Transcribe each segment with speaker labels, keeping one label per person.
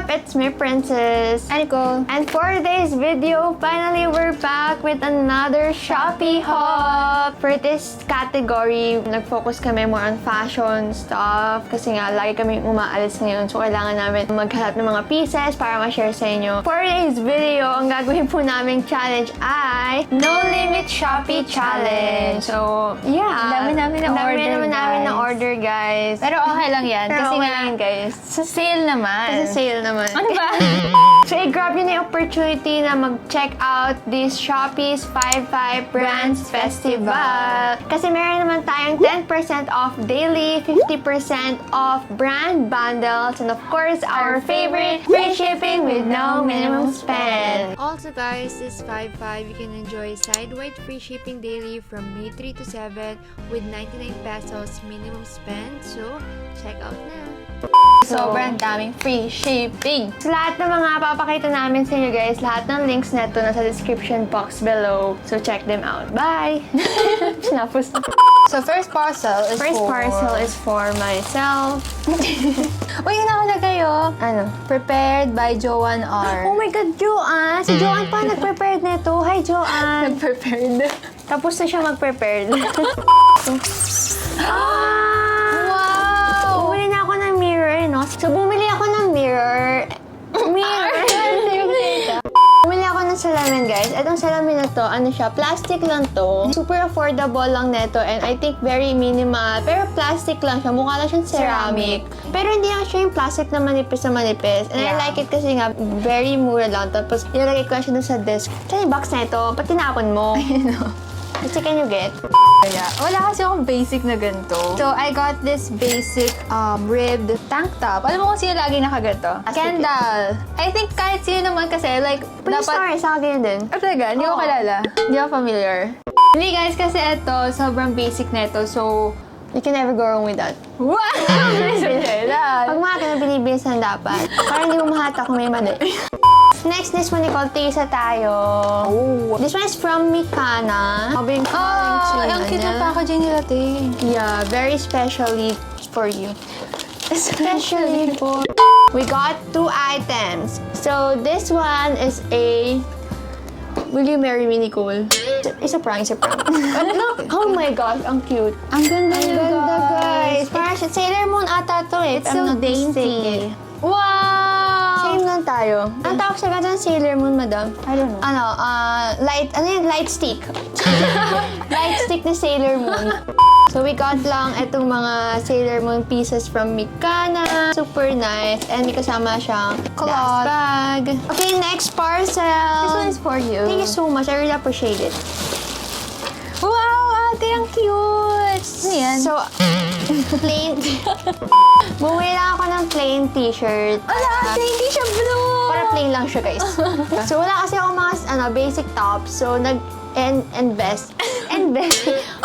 Speaker 1: up? It's me, Princess.
Speaker 2: Hi, Nicole.
Speaker 1: And for today's video, finally we're back with another Shopee haul. For this category, nag-focus kami more on fashion stuff kasi nga, lagi kami umaalis ngayon. So, kailangan namin maghanap ng mga pieces para ma-share sa inyo. For today's video, ang gagawin po naming challenge ay No Limit Shopee Challenge. So, yeah.
Speaker 2: Ang dami namin na order,
Speaker 1: guys.
Speaker 2: Pero okay lang yan.
Speaker 1: Pero
Speaker 2: kasi
Speaker 1: okay
Speaker 2: nga,
Speaker 1: lang, guys.
Speaker 2: sa sale naman.
Speaker 1: Sa sale naman.
Speaker 2: Ano ba?
Speaker 1: So, i-grab nyo na yung opportunity na mag-check out this Shopee's 5/5 Brands Festival. Kasi meron naman tayong 10% off daily, 50% off brand bundles, and of course, our favorite, free shipping with no minimum spend.
Speaker 3: Also guys, this 5/5 you can enjoy side-wide free shipping daily from May 3 to 7 with 99 pesos minimum spend. So, check out na.
Speaker 2: Sobrang daming free shipping.
Speaker 1: So, lahat ng mga papakita namin sa inyo guys, lahat ng links na ito nasa description box below. So, check them out. Bye! Sinapos na.
Speaker 2: So, first parcel is
Speaker 1: for myself.
Speaker 2: Uy, yun ako na kayo.
Speaker 1: Ano?
Speaker 2: Prepared by Joanne R.
Speaker 1: Oh my God, Joanne! Si Joanne pa nag-prepared nito. Hi, Joanne!
Speaker 2: Prepared.
Speaker 1: Tapos na siya mag-prepared.
Speaker 2: Wow!
Speaker 1: Bumili na ako ng mirror, no? So, bumili ako ng mirror. Bumili ako ng salamin, guys. Itong salamin na to, ano siya, plastic lang to. Super affordable lang neto and I think very minimal. Pero plastic lang siya. Mukha lang siyang ceramic. Pero hindi lang siya yung plastic na manipis na manipis. And I like it kasi nga, very mura lang. Tapos, nilagay ko lang siya dun sa desk. Saan yung box na ito? Ba't tinapon mo? Kasi can you get?
Speaker 2: Yeah. Wala kasi akong basic na ganito. So, I got this basic ribbed tank top. Alam mo kung sino lagi nakaganto? Kendall. I think kahit sino naman kasi, like,
Speaker 1: Prince Torres, sa akin din.
Speaker 2: Ah, talaga? Hindi ko kilala. Hindi ako familiar. Hindi guys, kasi ito, sobrang basic na ito. So,
Speaker 1: You can never go wrong with that.
Speaker 2: wow!
Speaker 1: Pag mahata na binibilisan dapat. Para hindi mo mahata kung may mali. Next, this one, Nicole, tisa tayo.
Speaker 2: Oh.
Speaker 1: This one is from Mikana. Sabi yung
Speaker 2: Ang cute na packaging nila, te.
Speaker 1: Yeah, very specially for you. Especially for... We got 2 items. So, this one is a... Will you marry me, Nicole? It's a prank. But look! Oh my gosh, ang cute.
Speaker 2: Ang ganda niya,
Speaker 1: Guys. Parang Sailor Moon ata to eh.
Speaker 2: It's so dainty. Wow!
Speaker 1: Same lang tayo. Ang tawag sa ganda ng Sailor Moon, madam?
Speaker 2: I don't know.
Speaker 1: Light stick. Light stick na Sailor Moon. So, we got lang itong mga Sailor Moon pieces from Mikana. Super nice. And may kasama siyang
Speaker 2: Cloth.
Speaker 1: bag. Okay, next parcel.
Speaker 2: This one is for you.
Speaker 1: Thank you so much. I really appreciate it.
Speaker 2: Wow, ate, ang cute! Ano yan?
Speaker 1: So, plain... Bumili lang ako ng plain t-shirt.
Speaker 2: Ala, ate, hindi siya blue!
Speaker 1: Para plain lang siya, guys. So, wala kasi ako mga basic tops. So, invest.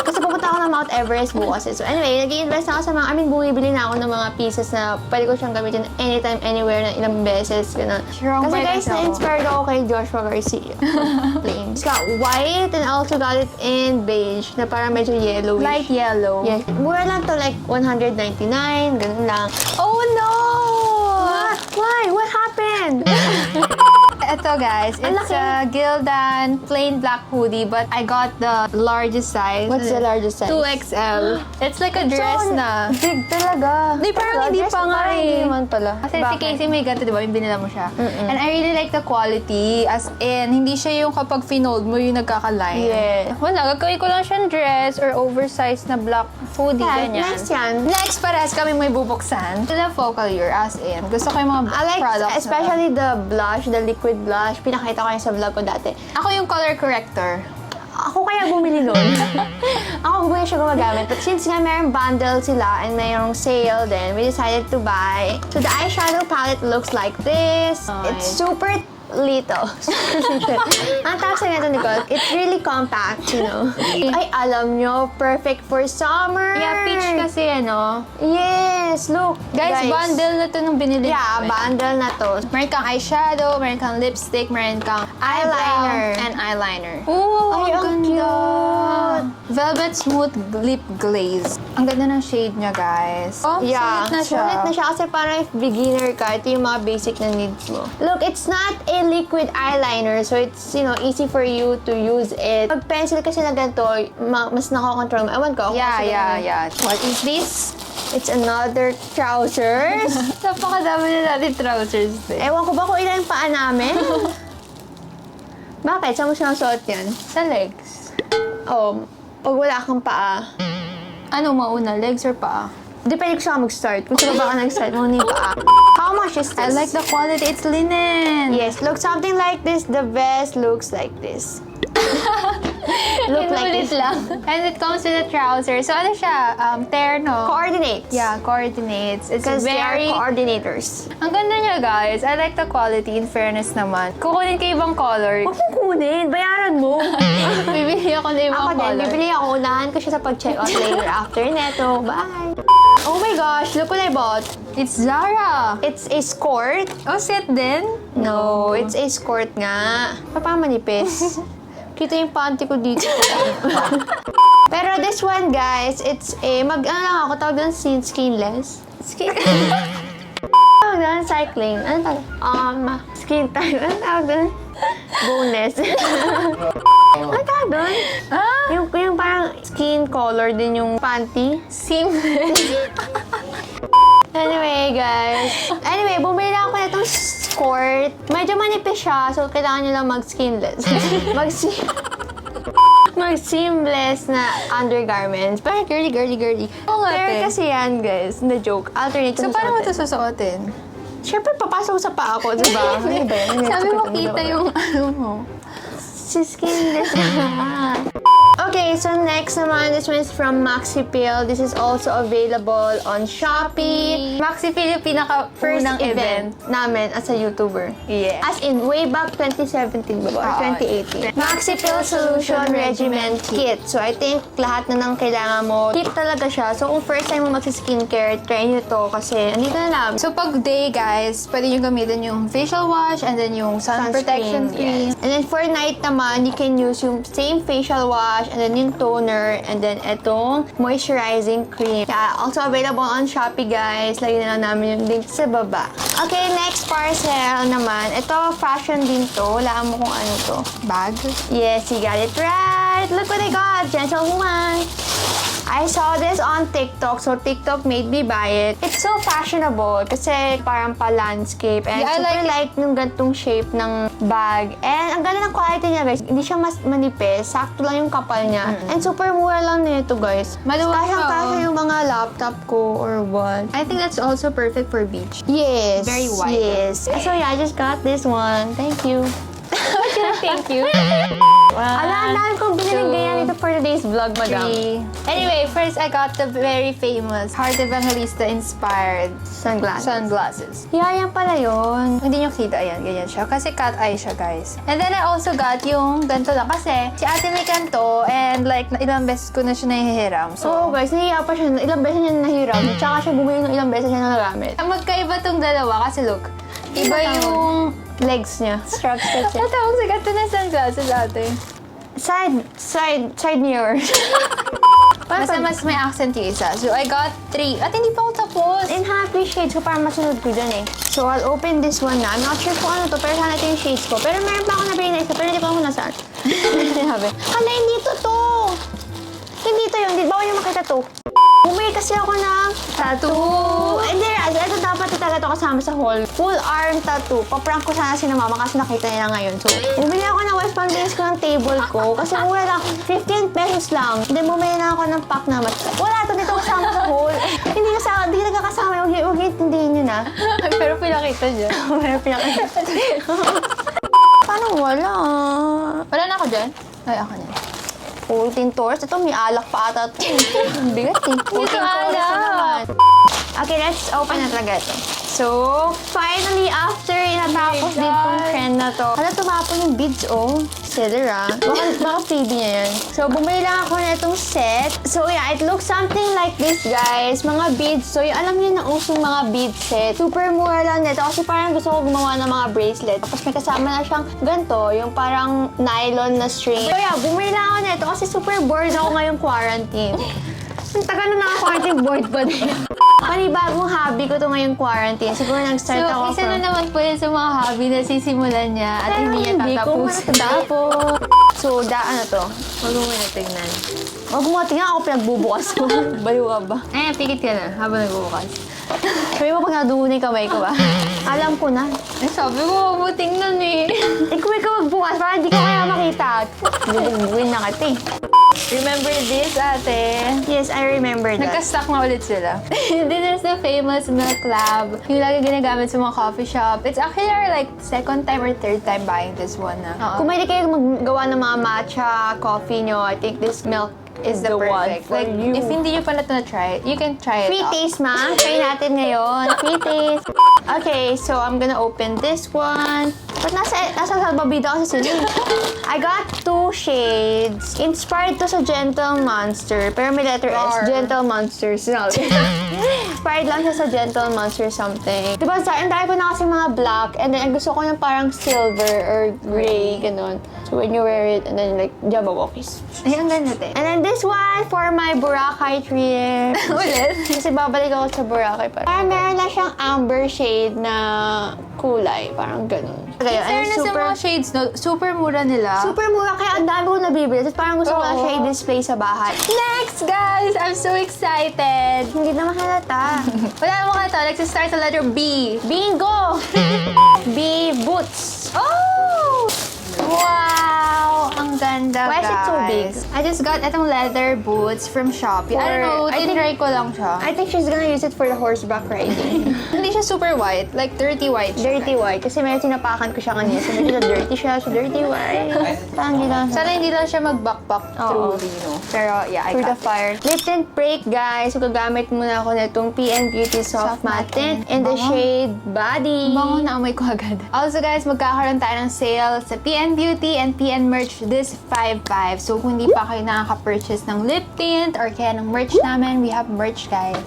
Speaker 1: Kasi pupunta ako ng Mount Everest bukas. So, anyway, nag-i-invest ako sa mga... bumibili na ako ng mga pieces na pwede ko siyang gamitin anytime, anywhere, na ilang beses. Ganun. Kasi guys, na-inspired ako kay Joshua Garcia. Plain. It's got white and I also got it in beige na parang medyo yellowish.
Speaker 2: Light yellow.
Speaker 1: Yes. Mura lang to, like 199, ganun lang.
Speaker 2: Oh, no!
Speaker 1: Why? What happened?
Speaker 2: Ito guys, it's a Gildan plain black hoodie but I got the largest size.
Speaker 1: What's the largest size?
Speaker 2: 2XL. It's like a dress na.
Speaker 1: Big talaga.
Speaker 2: Di, parang hindi pa nga
Speaker 1: Hindi
Speaker 2: eh.
Speaker 1: naman pala.
Speaker 2: Kasi si Casey may ganito, di ba? Yung binila mo siya. And I really like the quality. As in, hindi siya yung kapag finold mo yung nagkakaline.
Speaker 1: Yeah.
Speaker 2: Wala, gagawin ko lang siyang dress or oversized na black hoodie, ganyan.
Speaker 1: Next yan.
Speaker 2: Next, parehas kami may bubuksan. The focal year, as in. Gusto ko yung mga
Speaker 1: I like,
Speaker 2: products
Speaker 1: especially the blush, the liquid blush. Pinakita ko yan sa vlog ko dati.
Speaker 2: Ako yung color corrector.
Speaker 1: Ako kaya bumili nun. Ako buhay siya gumagamit. But since nga mayroong bundle sila and mayroong sale din, we decided to buy. So the eyeshadow palette looks like this. It's super little. Ang tawag sa ganito, Nicole, it's really compact, you know. Ay, alam nyo, perfect for summer.
Speaker 2: Yeah, peach kasi, ano.
Speaker 1: Yes. Yes, look.
Speaker 2: Guys, bundle na to nung binili
Speaker 1: Yeah,
Speaker 2: namin.
Speaker 1: bundle na to.
Speaker 2: Meron kang eyeshadow, meron kang lipstick, meron kang
Speaker 1: Eyeliner.
Speaker 2: eyebrow, and eyeliner. Ooh,
Speaker 1: Ay, ang cute.
Speaker 2: Velvet Smooth Lip Glaze. Ang ganda ng shade niya, guys. Oh,
Speaker 1: Yeah,
Speaker 2: sulit na siya.
Speaker 1: sulit na siya kasi parang if beginner ka, ito yung mga basic na needs mo. Look, it's not a liquid eyeliner, so it's, you know, easy for you to use it. Pag pencil kasi na ganito, mas nakakontrol mo. Ewan ko.
Speaker 2: Yeah. What is this?
Speaker 1: It's another trousers.
Speaker 2: Napakadami na natin trousers eh.
Speaker 1: Ewan ko ba kung ilan yung paa namin? Bakit? Saan mo sinasuot yan?
Speaker 2: Sa legs.
Speaker 1: Oh, pag wala kang paa.
Speaker 2: Ano mauna, legs or paa?
Speaker 1: Depende ko saan mag-start. Kung saan ba ka nag-start, mo yung paa. How much is this?
Speaker 2: I like the quality. It's linen.
Speaker 1: Yes, look, something like this. The vest looks like this. Look like
Speaker 2: Inulit
Speaker 1: this.
Speaker 2: lang. And it comes with a trouser. So ano siya? Terno.
Speaker 1: Coordinates.
Speaker 2: Yeah, coordinates. It's
Speaker 1: Because they are
Speaker 2: very...
Speaker 1: coordinators.
Speaker 2: Ang ganda niya, guys. I like the quality, in fairness naman. Kukunin ka ibang color.
Speaker 1: Huwag mong kunin. Bayaran mo.
Speaker 2: Bibili ako na ibang
Speaker 1: Ako din,
Speaker 2: color.
Speaker 1: bibili ako. Unahan ko siya sa pag-checkout later after neto. Bye. Oh my gosh, look what I bought.
Speaker 2: It's Zara.
Speaker 1: It's a skirt.
Speaker 2: Oh, set din?
Speaker 1: No, it's a skirt nga. Parang manipis. Kita yung panty ko dito. Pero this one, guys, it's a, ano lang ako, tawag doon, skinless. Tawag doon, cycling. Ano tawag? Skin type. Ano tawag doon? Boneless. Ano tawag doon?
Speaker 2: Ah?
Speaker 1: Yung parang skin color din yung panty.
Speaker 2: Seamless.
Speaker 1: Anyway, guys. Anyway, bumili lang ako na itong skirt. Medyo manipis siya, so kailangan nyo lang mag-skinless. Mag-seamless na undergarments. Pero girly.
Speaker 2: Oo nga,
Speaker 1: Pero
Speaker 2: te.
Speaker 1: kasi yan, guys. Na joke. Alternate
Speaker 2: So,
Speaker 1: ko
Speaker 2: paano mo ito
Speaker 1: susuotin.
Speaker 2: susuotin?
Speaker 1: Siyempre, papasok sa paa ko, diba? Ano ba yan?
Speaker 2: Sabi mo, kita yung ano mo.
Speaker 1: Si skinless na. Okay, so next naman, this one is from MaxiPill. This is also available on Shopee.
Speaker 2: MaxiPill yung
Speaker 1: First
Speaker 2: pinaka-unang
Speaker 1: event namin as a YouTuber.
Speaker 2: Yeah.
Speaker 1: As in, way back 2017 ba ba? Or 2018. MaxiPill Solution Regimen Kit. So, I think lahat na ng kailangan mo. Kit talaga siya. So, kung first time mo magsi-skincare, try nyo to kasi andito na lang.
Speaker 2: So, pag day, guys, pwede nyo gamitin yung facial wash and then yung sun protection cream.
Speaker 1: Yes. And then for night naman, you can use yung same facial wash and then yung toner and then etong moisturizing cream. Yeah, also available on Shopee, guys. Lagyan na lang namin yung link sa baba. Okay, next parcel naman. Ito, fashion din to. Wala mo kung ano to.
Speaker 2: Bag.
Speaker 1: Yes, you got it right. Look what I got. Gentlewoman. I saw this on TikTok, so TikTok made me buy it. It's so fashionable kasi parang pa-landscape. And
Speaker 2: Yeah, I
Speaker 1: super
Speaker 2: like
Speaker 1: like yung gantong shape ng bag. And ang ganda ng quality niya, guys. Hindi siya mas manipis. Sakto lang yung kapal niya. And super mura lang nito, guys.
Speaker 2: Maluwag siya.
Speaker 1: Kasya yung mga laptop ko or what.
Speaker 2: I think that's also perfect for beach.
Speaker 1: Yes.
Speaker 2: Very wide.
Speaker 1: Yes. So yeah, I just got this one. Thank you.
Speaker 2: Thank you.
Speaker 1: Ala, dahil kong biniling ganyan dito for today's vlog, madam.
Speaker 2: Anyway, first I got the very famous Heart Evangelista inspired
Speaker 1: Sunglasses.
Speaker 2: sunglasses.
Speaker 1: Yeah, yan pala yun.
Speaker 2: Hindi nyo kita, ayan, ganyan siya. Kasi cat eye siya, guys. And then I also got yung ganito lang. Kasi si ate may ganito and like ilang beses ko na siya nahihiram.
Speaker 1: So,
Speaker 2: So,
Speaker 1: guys, nahiya pa siya. Ilang beses niya nahiram. Tsaka siya bumili ng ilang beses niya nagamit.
Speaker 2: magkaiba tong dalawa kasi look, iba yung
Speaker 1: Legs niya. Straps ka siya.
Speaker 2: natawag sa ganito na sunglasses ate.
Speaker 1: Side mirror.
Speaker 2: Basta mas may accent yung isa. So, I got 3. At hindi pa ako tapos.
Speaker 1: In happy shades ko, parang masunod ko dyan eh. So, I'll open this one na. I'm not sure kung ano to, pero sana ito yung shades ko. Pero meron pa ako nabili na isa, pero hindi ko ako nasaan. Sinabi, hala, hindi to. Hindi to yun. Hindi, bawal yung makita to. Bumili kasi ako ng tattoo. Hindi, ito dapat talaga ito kasama sa haul. Full arm tattoo. Paprank ko sana si na mama kasi nakita niya ngayon. So, bumili ako ng wristband base ko ng table ko. Kasi mura lang. 15 pesos lang. Then, bumili na ako ng pack naman. Wala ito dito kasama sa haul. Hindi nagkakasama. Huwag intindihin nyo na.
Speaker 2: Pero pinakita niya.
Speaker 1: Pero pinakita. Paano wala?
Speaker 2: Wala na ako dyan? Ay, ako niya.
Speaker 1: 14 tours. Ito, may alak pa ata ito. Ang bigat eh. 14
Speaker 2: Ito
Speaker 1: tours na
Speaker 2: alak.
Speaker 1: naman. Okay, let's open na talaga ito. So, finally, after natapos din tong trend na to, tumapon yung beads, oh. Seller, ah. Baka freebie niya yan. So, bumili lang ako na itong set. So, yeah, it looks something like this, guys. Mga beads. So, yung alam niyo na usong mga bead set. Super mura lang nito kasi parang gusto ko gumawa ng mga bracelet. Tapos may kasama na siyang ganito, yung parang nylon na string. So, yeah, bumili lang ako nito kasi super bored ako ngayong quarantine. Ang tagal na naka-quarantine, bored pa din. Panibagong hobby ko to ngayong quarantine. Siguro nag-start ako
Speaker 2: isa na naman po yun sa mga hobby na sisimulan niya at hindi niya tatapos.
Speaker 1: So, ano to?
Speaker 2: Huwag mo na tignan.
Speaker 1: Huwag mo tingnan ako pinagbubukas ko. Baliw ka ba?
Speaker 2: Ayan, pikit ka na habang nagbubukas.
Speaker 1: Sabi mo pag naduhuni kamay ko ba? Alam ko na.
Speaker 2: Eh, sabi ko, huwag mo tingnan eh.
Speaker 1: Ikaw magbukas para hindi ko kaya makita. Bubuin na kita eh.
Speaker 2: Remember this, ate?
Speaker 1: Yes, I remember that.
Speaker 2: Nagka-stock na ulit sila. This is the famous milk lab. Yung lagi ginagamit sa mga coffee shop. It's actually our like second time or third time buying this one na.
Speaker 1: Kung may kayo maggawa ng mga matcha coffee nyo, I think this milk is the one for
Speaker 2: like,
Speaker 1: you.
Speaker 2: if hindi nyo pala ito na-try, you can try it
Speaker 1: Free
Speaker 2: out.
Speaker 1: taste, ma. Try natin ngayon. Free taste. Okay, so I'm gonna open this one. But nasa salbabida kasi sila. I got 2 shades. Inspired to sa Gentle Monster. Pero may letter S. Gentle Monster. Inspired lang siya sa Gentle Monster something. Diba, ang dami ko na kasi mga black. And then, gusto ko yung parang silver or gray, ganun. So, when you wear it, and then like, jabawokis.
Speaker 2: Ay, ang ganda din.
Speaker 1: And then this one for my Boracay trip.
Speaker 2: Ulit?
Speaker 1: Kasi babalik ako sa Boracay pa. Parang meron na siyang amber shade na kulay. Parang ganun.
Speaker 2: In fairness sa mga shades, no, super mura nila.
Speaker 1: Super mura, kaya ang dami ko nabibili. Tapos parang gusto ko lang
Speaker 2: Oo.
Speaker 1: siya i-display sa bahay.
Speaker 2: Next, guys! I'm so excited!
Speaker 1: Hindi naman halata.
Speaker 2: Wala mo ka ito. Let's start sa letter B.
Speaker 1: Bingo! B, boots.
Speaker 2: Oh! Wow! Ang ganda,
Speaker 1: Why is it so big?
Speaker 2: I just got itong leather boots from Shopee. I don't know, tinry ko lang siya.
Speaker 1: I think she's gonna use it for the horseback riding.
Speaker 2: Hindi siya super white. Like, dirty white siya.
Speaker 1: Dirty white. Kasi may sinapakan ko siya kanina. So medyo dirty siya. So dirty white. Parang hindi lang siya.
Speaker 2: Sana hindi lang siya mag-backpack
Speaker 1: Oo.
Speaker 2: truly, no? Pero, yeah, I
Speaker 1: For the
Speaker 2: got it.
Speaker 1: fire. Lift and break, guys. So, gagamit muna ako na itong PN Beauty Soft Matte Tint in the shade Body.
Speaker 2: Bango na amoy ko agad. Also, guys, magkakaroon tayo ng sale sa PN Beauty and PN Merch this 5/5. So, kung hindi pa kayo nakaka-purchase ng lip tint or kaya ng merch namin, we have merch, guys.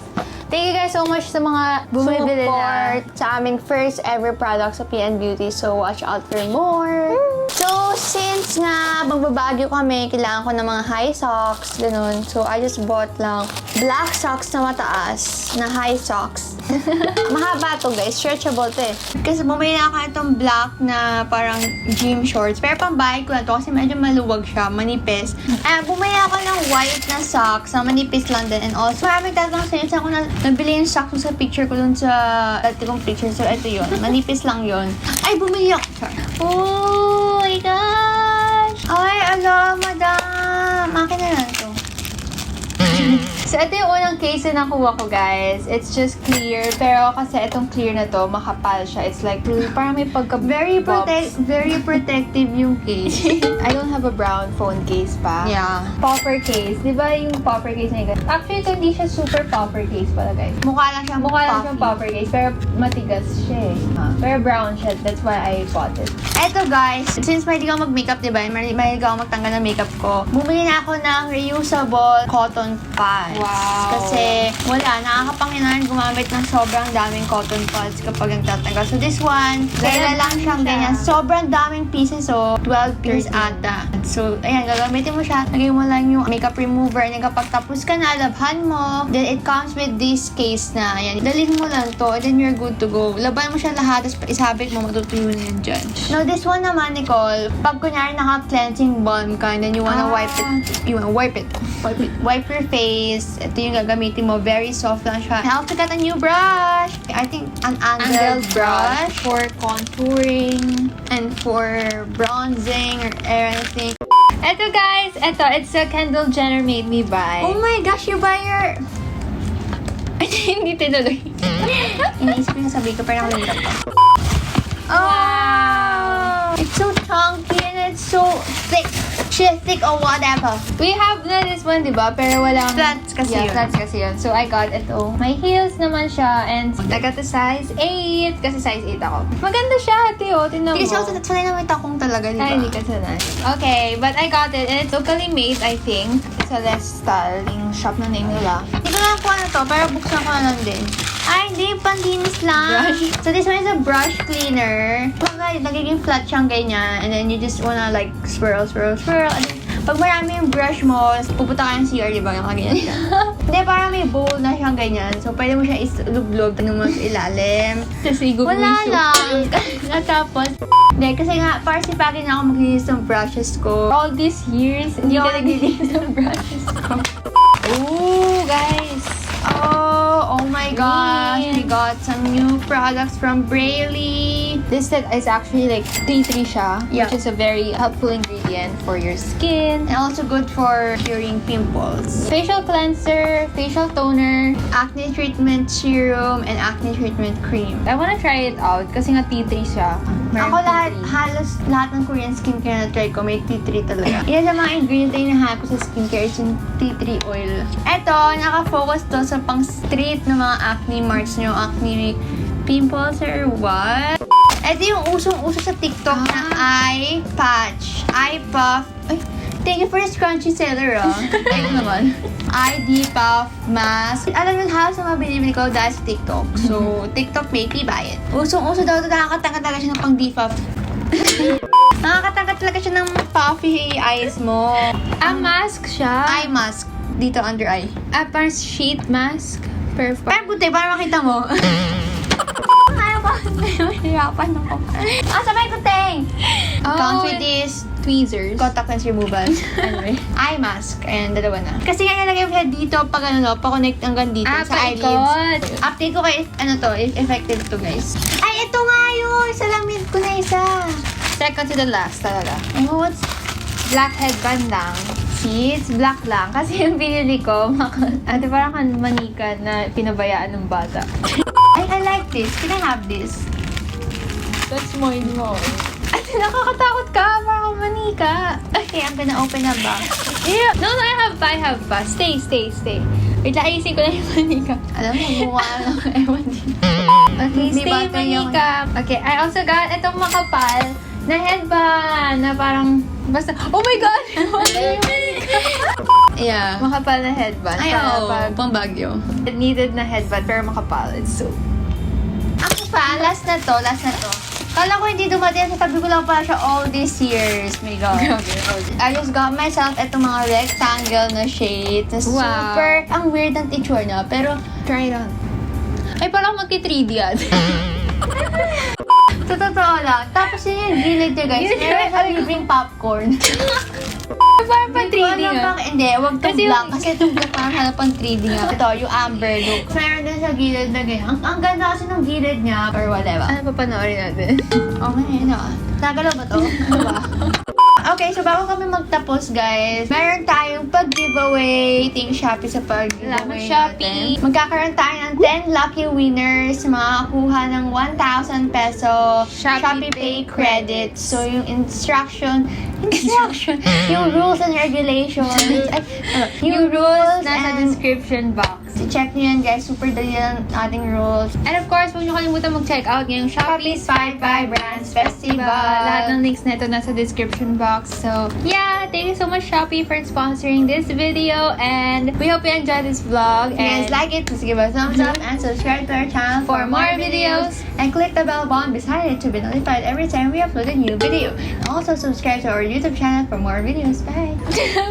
Speaker 2: Thank you guys so much sa mga bumibili
Speaker 1: Support
Speaker 2: na.
Speaker 1: sa aming first ever product sa PN Beauty. So, watch out for more. So, since nga magbabagyo kami, kailangan ko ng mga high socks, ganun. So, I just bought lang black socks na mataas, na high socks. Mahaba to, guys. Stretchable to eh. Kasi bumili na ako itong black na parang gym shorts. Pero pambahay ko na to kasi medyo maluwag siya, manipis. Bumili ako ng white na socks na manipis lang din. And also, maraming tatanong sa inyo ako na nabili yung socks sa picture ko dun sa dati kong picture. So, ito yun. Manipis lang yun. Ay, bumili ako. Oh my gosh! Ay, ala, madam! Akin na lang to.
Speaker 2: So, ito yung unang case na nakuha ko, guys. It's just clear. Pero kasi itong clear na to, makapal siya. It's like, really, parang may pagka
Speaker 1: Very protective yung case.
Speaker 2: I don't have a brown phone case pa.
Speaker 1: Yeah.
Speaker 2: Popper case. Di ba yung popper case na yun? Actually, ito hindi siya super popper case pala, guys.
Speaker 1: Mukha lang siyang
Speaker 2: Mukha lang siyang popper case, pero matigas siya eh. Pero brown siya. That's why I bought it.
Speaker 1: Eto guys, since mahilig ako mag-makeup, diba? Mahilig ako magtanggal ng makeup ko. Bumili na ako ng reusable cotton pads.
Speaker 2: Wow.
Speaker 1: Kasi wala, nakakapanghinaan gumamit ng sobrang daming cotton pads kapag nagtatanggal. So this one, dahil lang siyang ganyan. Sobrang daming pieces, so 12 pieces ata. So, ayan, gagamitin mo siya. Lagay mo lang yung makeup remover. And kapag tapos ka na, labhan mo. Then it comes with this case na, ayan, dalhin mo lang to, and then you're good to go. Laban mo siya lahat, tapos isabit mo, matutuyo na yan dyan. Now, this one naman, Nicole, pag kunyari naka-cleansing balm ka, and then you wanna wipe your face. Ito yung gagamitin mo. Very soft lang siya. I also got a new brush. I think an angled brush for contouring and for bronzing or anything.
Speaker 2: Eto guys, it's a Kendall Jenner made me buy.
Speaker 1: Oh my gosh, you buy your...
Speaker 2: Hindi tinuloy.
Speaker 1: Iniisip ko yung sabi ko, pero nakalimutan ko.
Speaker 2: Wow!
Speaker 1: It's so chunky and it's so thick. thick or whatever.
Speaker 2: We have na this one, di ba? Pero walang...
Speaker 1: Flats kasi yun.
Speaker 2: Flats kasi yun. So, I got ito. May heels naman siya. And I got the size 8. Kasi size 8 ako. Maganda siya, ate. O, tingnan mo.
Speaker 1: Hindi kasi ako sanay na may takong talaga, di ba?
Speaker 2: Ay, hindi ka sanay. Okay, but I got it. And it's locally made, I think. Sa less styling shop na name nila.
Speaker 1: Hindi ko na kuha na to, pero buksan ko na lang din. Ay, hindi. Pandinis lang.
Speaker 2: Brush.
Speaker 1: So, this one is a brush cleaner. Pag nagiging flat siyang ganyan, and then you just wanna like swirl. And then, pag marami yung brush mo, pupunta ka ng CR, di ba? Yung kaganyan siya. Hindi, parang may bowl na siyang ganyan. So, pwede mo siya ilublog ng mas ilalim.
Speaker 2: Kasi
Speaker 1: Wala lang. Natapos. Hindi, kasi nga, para sipagin na ako maglinis ng brushes ko.
Speaker 2: all these years, hindi
Speaker 1: Hindi
Speaker 2: ka
Speaker 1: ako
Speaker 2: naglilinis ng brushes ko. Ooh, guys.
Speaker 1: Oh my gosh.
Speaker 2: Green.
Speaker 1: We got some new products from Braley.
Speaker 2: This set is actually like tea tree siya,
Speaker 1: Yeah.
Speaker 2: which is a very helpful ingredient for your skin.
Speaker 1: And also good for curing pimples.
Speaker 2: Facial cleanser, facial toner.
Speaker 1: Acne treatment serum and acne treatment cream.
Speaker 2: I wanna try it out kasi nga tea tree siya. Meron
Speaker 1: Ako
Speaker 2: tea tree.
Speaker 1: halos lahat ng Korean skincare na try ko, may tea tree talaga. Yan sa mga ingredient na hinahanap ko sa skincare is yung tea tree oil. Eto, nakafocus to sa pang-street ng mga acne marks nyo, acne pimples or what. Ito yung usong-uso sa TikTok na eye patch, eye puff. Ay, thank you for the scrunchy seller, ah. Thank you naman. Eye depuff mask. Alam mo, halos na mabili ko dahil sa TikTok. So, TikTok baby, buy it. Usong-uso daw ito, nakakatangkat talaga siya ng pang-depuff. Nakakatangkat talaga siya ng puffy eyes mo.
Speaker 2: Mask siya.
Speaker 1: Eye mask. Dito, under eye.
Speaker 2: Parang sheet mask. Perfect.
Speaker 1: Parang buti, para makita mo. Ayaw ko. Mahirapan ako. Sabay ko, Teng! Comes with this
Speaker 2: tweezers.
Speaker 1: contact lens removal. Anyway. Eye mask. Ayan, dalawa na. Kasi nga nilagay mo siya dito pag pa-connect hanggang dito sa eyelids. Update ko kay, if effective to, guys. Ay, ito nga yun! Salamin ko na isa.
Speaker 2: Second to the last talaga.
Speaker 1: Oh, what's...
Speaker 2: Black headband lang. See, it's black lang. Kasi yung binili ko, ate parang manika na pinabayaan ng bata.
Speaker 1: I like this. Can I have this?
Speaker 2: That's mine mo. Ate, nakakatakot ka. Parang manika.
Speaker 1: Okay, I'm gonna open a box.
Speaker 2: Yeah. No, I have pa. Stay. Wait, ayusin ko na yung manika.
Speaker 1: Alam mo, mukha lang. Ewan din.
Speaker 2: Okay,
Speaker 1: May
Speaker 2: stay
Speaker 1: bata yung-
Speaker 2: manika. Okay, I also got itong makapal na headband na parang basta, oh my God!
Speaker 1: Yeah.
Speaker 2: Makapal na headband.
Speaker 1: Ay,
Speaker 2: Para
Speaker 1: oo.
Speaker 2: pag
Speaker 1: Pambagyo.
Speaker 2: needed na headband pero makapal. It's so...
Speaker 1: Ako pa, last na to. Kala ko hindi dumating sa tabi ko lang pala siya all these years. My God. I just got myself itong mga rectangle na shades. Na
Speaker 2: Wow.
Speaker 1: super, ang weird ng itsura niya. Pero,
Speaker 2: Try it on. Ay, parang magki-3D yan.
Speaker 1: sa totoo lang. Tapos yun yung gilid niya, guys.
Speaker 2: Yun,
Speaker 1: Meron siya libreng popcorn.
Speaker 2: Parang pang 3D
Speaker 1: Hindi ko alam
Speaker 2: nga.
Speaker 1: Hindi, wag tong
Speaker 2: Kasi
Speaker 1: black.
Speaker 2: yung-
Speaker 1: Kasi itong black parang hanap pang 3D nga. Ito, yung amber look. Meron din sa gilid na ganyan. Ang ganda kasi ng gilid niya or whatever.
Speaker 2: Ano pa panoorin natin?
Speaker 1: Okay, ano ah. Nagalaw ba to? Ano ba? Okay, so bago kami magtapos, guys, meron tayong pag-giveaway. Thank Shopee sa pag-giveaway
Speaker 2: Salamat, Shopee.
Speaker 1: natin. Magkakaroon tayo ng 10 lucky winners makakuha ng 1,000 peso
Speaker 2: ShopeePay
Speaker 1: credit. So, yung yung rules and regulations, yung rules
Speaker 2: nasa
Speaker 1: and
Speaker 2: description box.
Speaker 1: check nyo yan, guys. Super dali lang ating rules.
Speaker 2: And of course, huwag nyo kalimutan mag-check out ngayong Shopee's 55 Brands Festival. Lahat ng links na ito nasa description box. So, yeah, thank you so much, Shopee, for sponsoring this video. And we hope you enjoyed this vlog.
Speaker 1: If you guys
Speaker 2: And
Speaker 1: like it, please give us a thumbs up and subscribe to our channel
Speaker 2: For more videos.
Speaker 1: And click the bell button beside it to be notified every time we upload a new video. And also subscribe to our YouTube channel for more videos. Bye!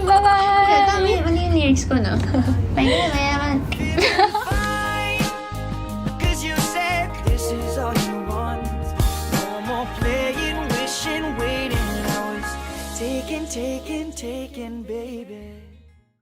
Speaker 2: bye-bye!
Speaker 1: Ano yung lyrics ko, no? Bye naman!
Speaker 4: Cause you said this is all you want. No more playing, wishing, waiting. I was taken, baby.